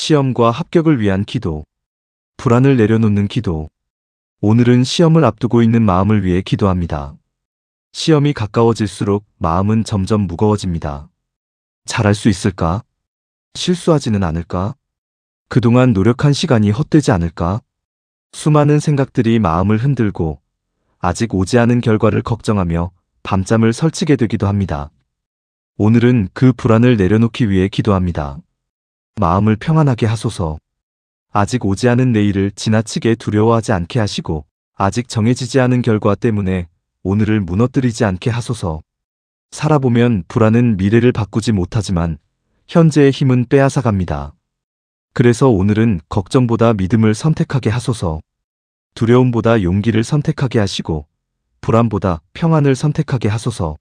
시험과 합격을 위한 기도. 불안을 내려놓는 기도. 오늘은 시험을 앞두고 있는 마음을 위해 기도합니다. 시험이 가까워질수록 마음은 점점 무거워집니다. 잘할 수 있을까? 실수하지는 않을까? 그동안 노력한 시간이 헛되지 않을까? 수많은 생각들이 마음을 흔들고 아직 오지 않은 결과를 걱정하며 밤잠을 설치게 되기도 합니다. 오늘은 그 불안을 내려놓기 위해 기도합니다. 마음을 평안하게 하소서. 아직 오지 않은 내일을 지나치게 두려워하지 않게 하시고 아직 정해지지 않은 결과 때문에 오늘을 무너뜨리지 않게 하소서. 살아보면 불안은 미래를 바꾸지 못하지만 현재의 힘은 빼앗아갑니다. 그래서 오늘은 걱정보다 믿음을 선택하게 하소서. 두려움보다 용기를 선택하게 하시고 불안보다 평안을 선택하게 하소서.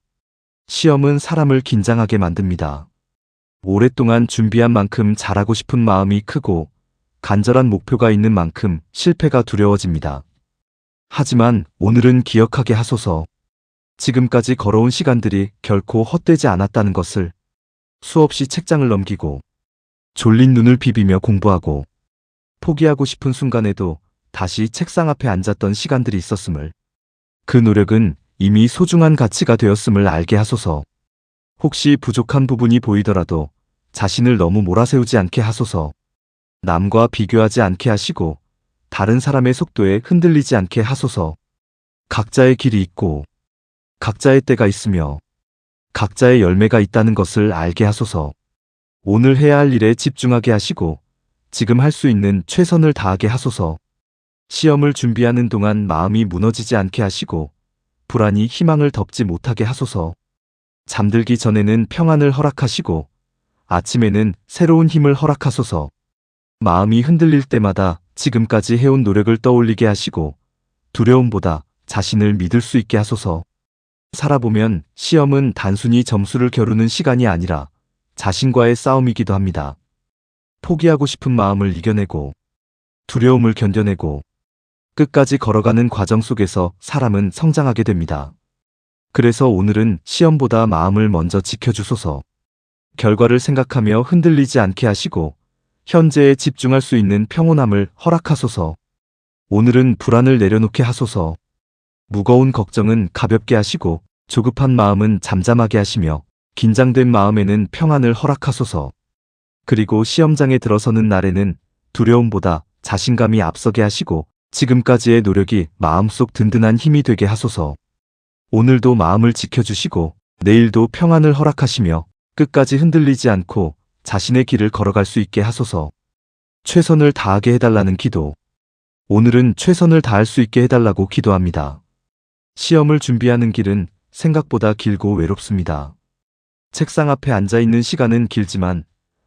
시험은 사람을 긴장하게 만듭니다. 오랫동안 준비한 만큼 잘하고 싶은 마음이 크고 간절한 목표가 있는 만큼 실패가 두려워집니다. 하지만 오늘은 기억하게 하소서. 지금까지 걸어온 시간들이 결코 헛되지 않았다는 것을. 수없이 책장을 넘기고 졸린 눈을 비비며 공부하고 포기하고 싶은 순간에도 다시 책상 앞에 앉았던 시간들이 있었음을. 그 노력은 이미 소중한 가치가 되었음을 알게 하소서. 혹시 부족한 부분이 보이더라도 자신을 너무 몰아세우지 않게 하소서. 남과 비교하지 않게 하시고 다른 사람의 속도에 흔들리지 않게 하소서. 각자의 길이 있고 각자의 때가 있으며 각자의 열매가 있다는 것을 알게 하소서. 오늘 해야 할 일에 집중하게 하시고 지금 할 수 있는 최선을 다하게 하소서. 시험을 준비하는 동안 마음이 무너지지 않게 하시고 불안이 희망을 덮지 못하게 하소서. 잠들기 전에는 평안을 허락하시고 아침에는 새로운 힘을 허락하소서. 마음이 흔들릴 때마다 지금까지 해온 노력을 떠올리게 하시고 두려움보다 자신을 믿을 수 있게 하소서. 살아보면 시험은 단순히 점수를 겨루는 시간이 아니라 자신과의 싸움이기도 합니다. 포기하고 싶은 마음을 이겨내고 두려움을 견뎌내고 끝까지 걸어가는 과정 속에서 사람은 성장하게 됩니다. 그래서 오늘은 시험보다 마음을 먼저 지켜주소서. 결과를 생각하며 흔들리지 않게 하시고 현재에 집중할 수 있는 평온함을 허락하소서. 오늘은 불안을 내려놓게 하소서. 무거운 걱정은 가볍게 하시고 조급한 마음은 잠잠하게 하시며 긴장된 마음에는 평안을 허락하소서. 그리고 시험장에 들어서는 날에는 두려움보다 자신감이 앞서게 하시고 지금까지의 노력이 마음속 든든한 힘이 되게 하소서. 오늘도 마음을 지켜주시고 내일도 평안을 허락하시며 끝까지 흔들리지 않고 자신의 길을 걸어갈 수 있게 하소서. 최선을 다하게 해달라는 기도. 오늘은 최선을 다할 수 있게 해달라고 기도합니다. 시험을 준비하는 길은 생각보다 길고 외롭습니다. 책상 앞에 앉아있는 시간은 길지만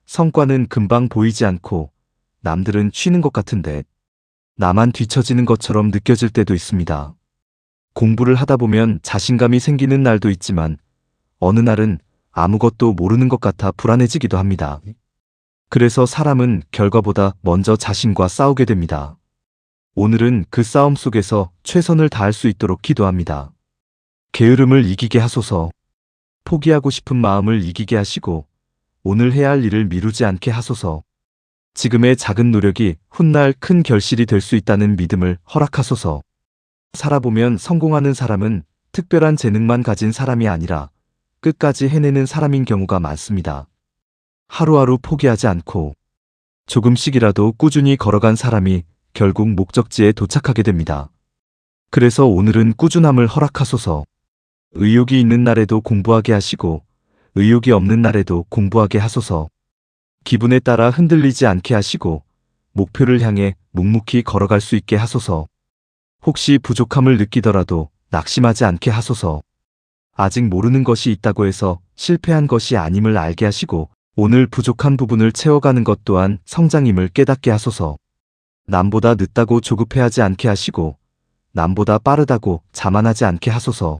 성과는 금방 보이지 않고 남들은 쉬는 것 같은데 나만 뒤처지는 것처럼 느껴질 때도 있습니다. 공부를 하다 보면 자신감이 생기는 날도 있지만 어느 날은 아무것도 모르는 것 같아 불안해지기도 합니다. 그래서 사람은 결과보다 먼저 자신과 싸우게 됩니다. 오늘은 그 싸움 속에서 최선을 다할 수 있도록 기도합니다. 게으름을 이기게 하소서. 포기하고 싶은 마음을 이기게 하시고 오늘 해야 할 일을 미루지 않게 하소서. 지금의 작은 노력이 훗날 큰 결실이 될 수 있다는 믿음을 허락하소서. 살아보면 성공하는 사람은 특별한 재능만 가진 사람이 아니라 끝까지 해내는 사람인 경우가 많습니다. 하루하루 포기하지 않고 조금씩이라도 꾸준히 걸어간 사람이 결국 목적지에 도착하게 됩니다. 그래서 오늘은 꾸준함을 허락하소서. 의욕이 있는 날에도 공부하게 하시고 의욕이 없는 날에도 공부하게 하소서. 기분에 따라 흔들리지 않게 하시고 목표를 향해 묵묵히 걸어갈 수 있게 하소서. 혹시 부족함을 느끼더라도 낙심하지 않게 하소서. 아직 모르는 것이 있다고 해서 실패한 것이 아님을 알게 하시고 오늘 부족한 부분을 채워가는 것 또한 성장임을 깨닫게 하소서. 남보다 늦다고 조급해하지 않게 하시고 남보다 빠르다고 자만하지 않게 하소서.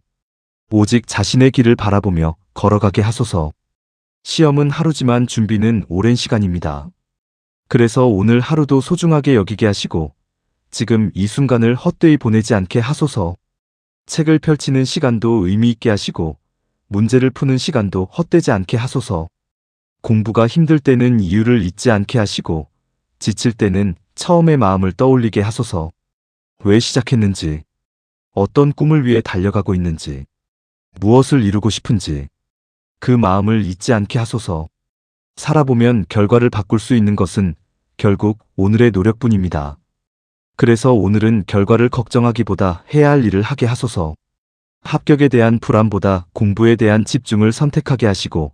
오직 자신의 길을 바라보며 걸어가게 하소서. 시험은 하루지만 준비는 오랜 시간입니다. 그래서 오늘 하루도 소중하게 여기게 하시고 지금 이 순간을 헛되이 보내지 않게 하소서. 책을 펼치는 시간도 의미 있게 하시고 문제를 푸는 시간도 헛되지 않게 하소서. 공부가 힘들 때는 이유를 잊지 않게 하시고 지칠 때는 처음의 마음을 떠올리게 하소서. 왜 시작했는지, 어떤 꿈을 위해 달려가고 있는지, 무엇을 이루고 싶은지, 그 마음을 잊지 않게 하소서. 살아보면 결과를 바꿀 수 있는 것은 결국 오늘의 노력뿐입니다. 그래서 오늘은 결과를 걱정하기보다 해야 할 일을 하게 하소서. 합격에 대한 불안보다 공부에 대한 집중을 선택하게 하시고,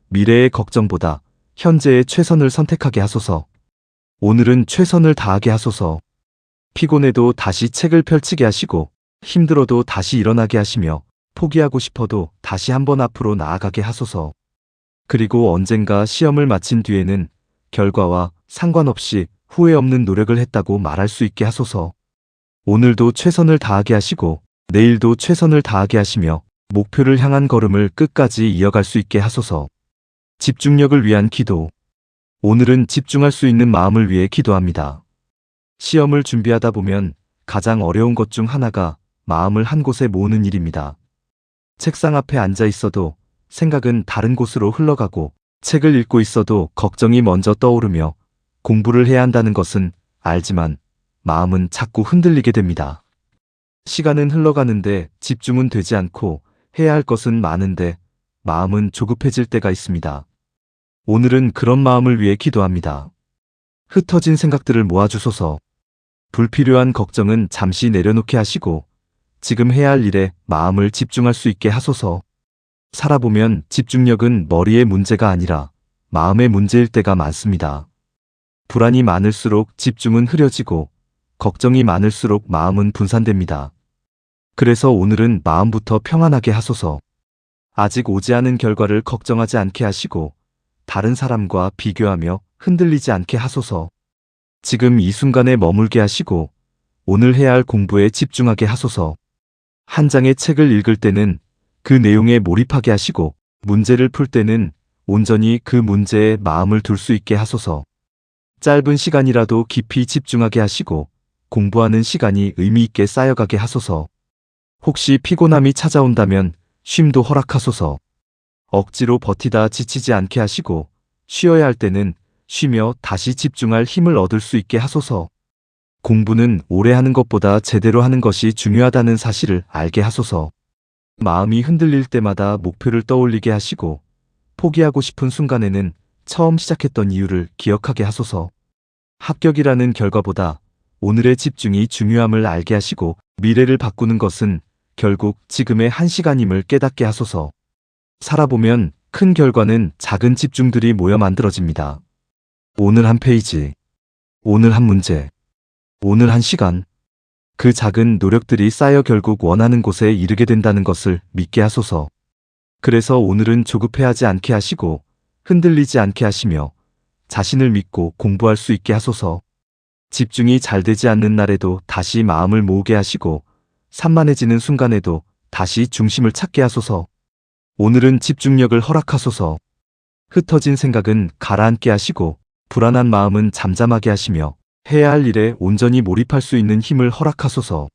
미래의 걱정보다 현재의 최선을 선택하게 하소서. 오늘은 최선을 다하게 하소서. 피곤해도 다시 책을 펼치게 하시고, 힘들어도 다시 일어나게 하시며, 포기하고 싶어도 다시 한번 앞으로 나아가게 하소서. 그리고 언젠가 시험을 마친 뒤에는 결과와 상관없이 후회 없는 노력을 했다고 말할 수 있게 하소서. 오늘도 최선을 다하게 하시고, 내일도 최선을 다하게 하시며, 목표를 향한 걸음을 끝까지 이어갈 수 있게 하소서. 집중력을 위한 기도. 오늘은 집중할 수 있는 마음을 위해 기도합니다. 시험을 준비하다 보면 가장 어려운 것 중 하나가 마음을 한 곳에 모으는 일입니다. 책상 앞에 앉아 있어도 생각은 다른 곳으로 흘러가고, 책을 읽고 있어도 걱정이 먼저 떠오르며, 공부를 해야 한다는 것은 알지만 마음은 자꾸 흔들리게 됩니다. 시간은 흘러가는데 집중은 되지 않고, 해야 할 것은 많은데 마음은 조급해질 때가 있습니다. 오늘은 그런 마음을 위해 기도합니다. 흩어진 생각들을 모아주소서. 불필요한 걱정은 잠시 내려놓게 하시고, 지금 해야 할 일에 마음을 집중할 수 있게 하소서. 살아보면 집중력은 머리의 문제가 아니라 마음의 문제일 때가 많습니다. 불안이 많을수록 집중은 흐려지고, 걱정이 많을수록 마음은 분산됩니다. 그래서 오늘은 마음부터 평안하게 하소서. 아직 오지 않은 결과를 걱정하지 않게 하시고, 다른 사람과 비교하며 흔들리지 않게 하소서. 지금 이 순간에 머물게 하시고, 오늘 해야 할 공부에 집중하게 하소서. 한 장의 책을 읽을 때는 그 내용에 몰입하게 하시고, 문제를 풀 때는 온전히 그 문제에 마음을 둘 수 있게 하소서. 짧은 시간이라도 깊이 집중하게 하시고, 공부하는 시간이 의미 있게 쌓여가게 하소서. 혹시 피곤함이 찾아온다면 쉼도 허락하소서. 억지로 버티다 지치지 않게 하시고, 쉬어야 할 때는 쉬며 다시 집중할 힘을 얻을 수 있게 하소서. 공부는 오래 하는 것보다 제대로 하는 것이 중요하다는 사실을 알게 하소서. 마음이 흔들릴 때마다 목표를 떠올리게 하시고, 포기하고 싶은 순간에는 처음 시작했던 이유를 기억하게 하소서. 합격이라는 결과보다 오늘의 집중이 중요함을 알게 하시고, 미래를 바꾸는 것은 결국 지금의 한 시간임을 깨닫게 하소서. 살아보면 큰 결과는 작은 집중들이 모여 만들어집니다. 오늘 한 페이지, 오늘 한 문제, 오늘 한 시간, 그 작은 노력들이 쌓여 결국 원하는 곳에 이르게 된다는 것을 믿게 하소서. 그래서 오늘은 조급해하지 않게 하시고, 흔들리지 않게 하시며, 자신을 믿고 공부할 수 있게 하소서. 집중이 잘 되지 않는 날에도 다시 마음을 모으게 하시고, 산만해지는 순간에도 다시 중심을 찾게 하소서. 오늘은 집중력을 허락하소서. 흩어진 생각은 가라앉게 하시고, 불안한 마음은 잠잠하게 하시며, 해야 할 일에 온전히 몰입할 수 있는 힘을 허락하소서.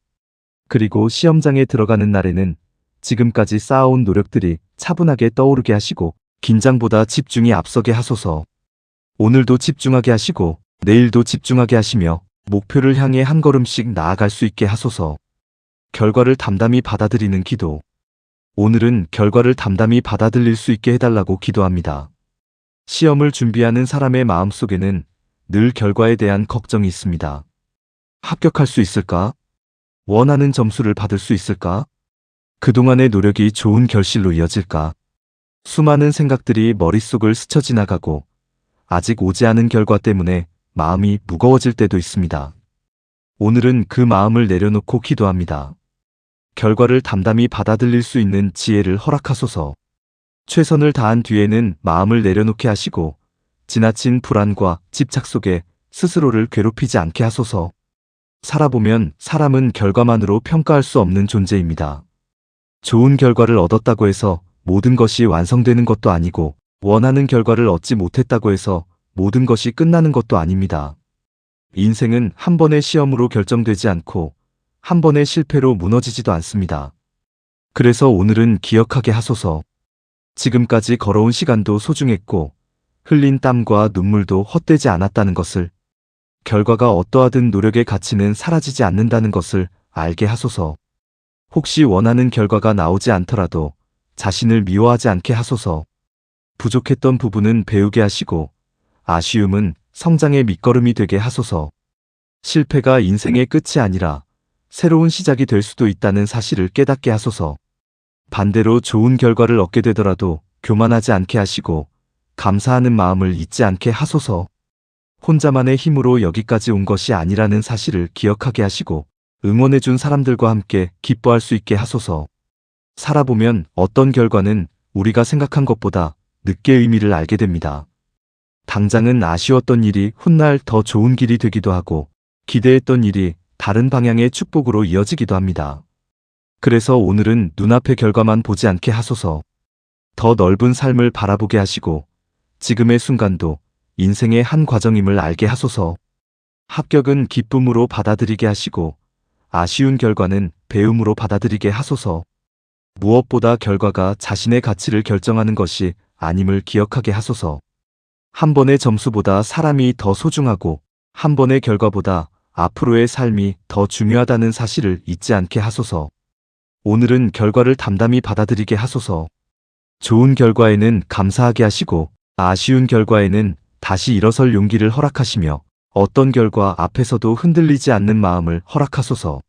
그리고 시험장에 들어가는 날에는 지금까지 쌓아온 노력들이 차분하게 떠오르게 하시고, 긴장보다 집중이 앞서게 하소서. 오늘도 집중하게 하시고, 내일도 집중하게 하시며, 목표를 향해 한 걸음씩 나아갈 수 있게 하소서. 결과를 담담히 받아들이는 기도. 오늘은 결과를 담담히 받아들일 수 있게 해달라고 기도합니다. 시험을 준비하는 사람의 마음속에는 늘 결과에 대한 걱정이 있습니다. 합격할 수 있을까? 원하는 점수를 받을 수 있을까? 그동안의 노력이 좋은 결실로 이어질까? 수많은 생각들이 머릿속을 스쳐 지나가고, 아직 오지 않은 결과 때문에 마음이 무거워질 때도 있습니다. 오늘은 그 마음을 내려놓고 기도합니다. 결과를 담담히 받아들일 수 있는 지혜를 허락하소서. 최선을 다한 뒤에는 마음을 내려놓게 하시고, 지나친 불안과 집착 속에 스스로를 괴롭히지 않게 하소서. 살아보면 사람은 결과만으로 평가할 수 없는 존재입니다. 좋은 결과를 얻었다고 해서 모든 것이 완성되는 것도 아니고, 원하는 결과를 얻지 못했다고 해서 모든 것이 끝나는 것도 아닙니다. 인생은 한 번의 시험으로 결정되지 않고, 한 번의 실패로 무너지지도 않습니다. 그래서 오늘은 기억하게 하소서. 지금까지 걸어온 시간도 소중했고, 흘린 땀과 눈물도 헛되지 않았다는 것을, 결과가 어떠하든 노력의 가치는 사라지지 않는다는 것을 알게 하소서. 혹시 원하는 결과가 나오지 않더라도 자신을 미워하지 않게 하소서. 부족했던 부분은 배우게 하시고 아쉬움은 성장의 밑거름이 되게 하소서. 실패가 인생의 끝이 아니라 새로운 시작이 될 수도 있다는 사실을 깨닫게 하소서. 반대로 좋은 결과를 얻게 되더라도 교만하지 않게 하시고 감사하는 마음을 잊지 않게 하소서. 혼자만의 힘으로 여기까지 온 것이 아니라는 사실을 기억하게 하시고 응원해준 사람들과 함께 기뻐할 수 있게 하소서. 살아보면 어떤 결과는 우리가 생각한 것보다 늦게 의미를 알게 됩니다. 당장은 아쉬웠던 일이 훗날 더 좋은 길이 되기도 하고 기대했던 일이 다른 방향의 축복으로 이어지기도 합니다. 그래서 오늘은 눈앞의 결과만 보지 않게 하소서. 더 넓은 삶을 바라보게 하시고 지금의 순간도 인생의 한 과정임을 알게 하소서. 합격은 기쁨으로 받아들이게 하시고 아쉬운 결과는 배움으로 받아들이게 하소서. 무엇보다 결과가 자신의 가치를 결정하는 것이 아님을 기억하게 하소서. 한 번의 점수보다 사람이 더 소중하고 한 번의 결과보다 앞으로의 삶이 더 중요하다는 사실을 잊지 않게 하소서. 오늘은 결과를 담담히 받아들이게 하소서. 좋은 결과에는 감사하게 하시고 아쉬운 결과에는 다시 일어설 용기를 허락하시며 어떤 결과 앞에서도 흔들리지 않는 마음을 허락하소서.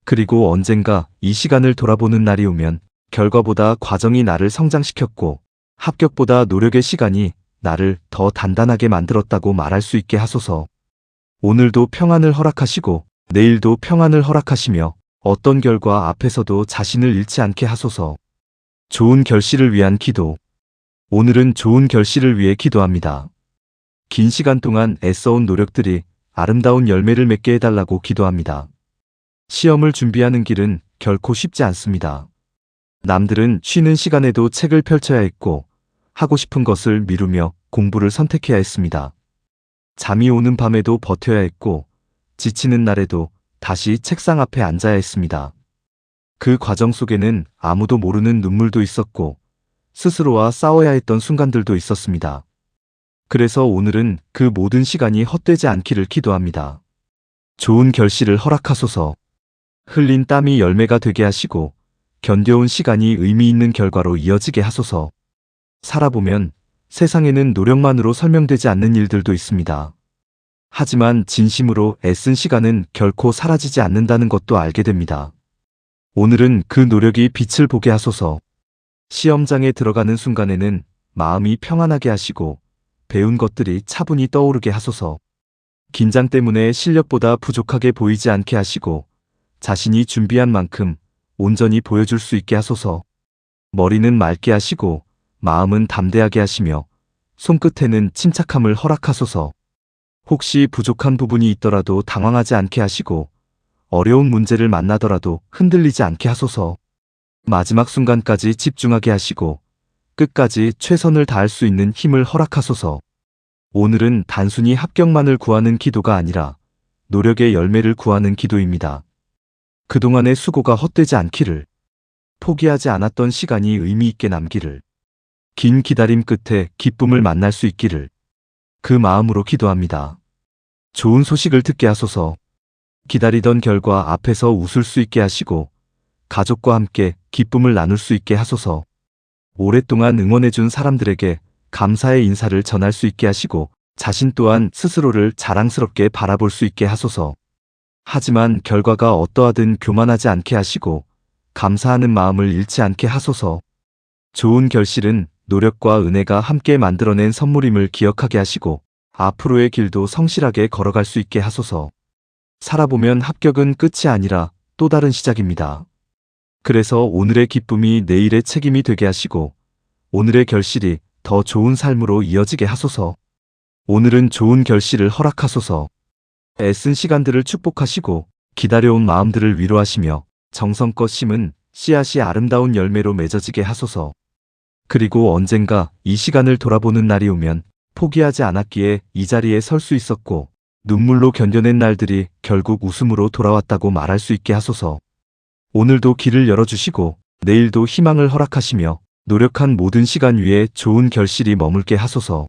그리고 언젠가 이 시간을 돌아보는 날이 오면 결과보다 과정이 나를 성장시켰고 합격보다 노력의 시간이 나를 더 단단하게 만들었다고 말할 수 있게 하소서. 오늘도 평안을 허락하시고 내일도 평안을 허락하시며 어떤 결과 앞에서도 자신을 잃지 않게 하소서. 좋은 결실을 위한 기도. 오늘은 좋은 결실을 위해 기도합니다. 긴 시간 동안 애써온 노력들이 아름다운 열매를 맺게 해달라고 기도합니다. 시험을 준비하는 길은 결코 쉽지 않습니다. 남들은 쉬는 시간에도 책을 펼쳐야 했고 하고 싶은 것을 미루며 공부를 선택해야 했습니다. 잠이 오는 밤에도 버텨야 했고 지치는 날에도 다시 책상 앞에 앉아야 했습니다. 그 과정 속에는 아무도 모르는 눈물도 있었고 스스로와 싸워야 했던 순간들도 있었습니다. 그래서 오늘은 그 모든 시간이 헛되지 않기를 기도합니다. 좋은 결실을 허락하소서. 흘린 땀이 열매가 되게 하시고 견뎌온 시간이 의미 있는 결과로 이어지게 하소서. 살아보면 세상에는 노력만으로 설명되지 않는 일들도 있습니다. 하지만 진심으로 애쓴 시간은 결코 사라지지 않는다는 것도 알게 됩니다. 오늘은 그 노력이 빛을 보게 하소서. 시험장에 들어가는 순간에는 마음이 평안하게 하시고 배운 것들이 차분히 떠오르게 하소서. 긴장 때문에 실력보다 부족하게 보이지 않게 하시고 자신이 준비한 만큼 온전히 보여줄 수 있게 하소서. 머리는 맑게 하시고 마음은 담대하게 하시며 손끝에는 침착함을 허락하소서. 혹시 부족한 부분이 있더라도 당황하지 않게 하시고 어려운 문제를 만나더라도 흔들리지 않게 하소서. 마지막 순간까지 집중하게 하시고 끝까지 최선을 다할 수 있는 힘을 허락하소서. 오늘은 단순히 합격만을 구하는 기도가 아니라 노력의 열매를 구하는 기도입니다. 그동안의 수고가 헛되지 않기를, 포기하지 않았던 시간이 의미 있게 남기를, 긴 기다림 끝에 기쁨을 만날 수 있기를 그 마음으로 기도합니다. 좋은 소식을 듣게 하소서. 기다리던 결과 앞에서 웃을 수 있게 하시고 가족과 함께 기쁨을 나눌 수 있게 하소서. 오랫동안 응원해준 사람들에게 감사의 인사를 전할 수 있게 하시고 자신 또한 스스로를 자랑스럽게 바라볼 수 있게 하소서. 하지만 결과가 어떠하든 교만하지 않게 하시고 감사하는 마음을 잃지 않게 하소서. 좋은 결실은 노력과 은혜가 함께 만들어낸 선물임을 기억하게 하시고 앞으로의 길도 성실하게 걸어갈 수 있게 하소서. 살아보면 합격은 끝이 아니라 또 다른 시작입니다. 그래서 오늘의 기쁨이 내일의 책임이 되게 하시고 오늘의 결실이 더 좋은 삶으로 이어지게 하소서. 오늘은 좋은 결실을 허락하소서. 애쓴 시간들을 축복하시고 기다려온 마음들을 위로하시며 정성껏 심은 씨앗이 아름다운 열매로 맺어지게 하소서. 그리고 언젠가 이 시간을 돌아보는 날이 오면 포기하지 않았기에 이 자리에 설 수 있었고 눈물로 견뎌낸 날들이 결국 웃음으로 돌아왔다고 말할 수 있게 하소서. 오늘도 길을 열어주시고 내일도 희망을 허락하시며 노력한 모든 시간 위에 좋은 결실이 머물게 하소서.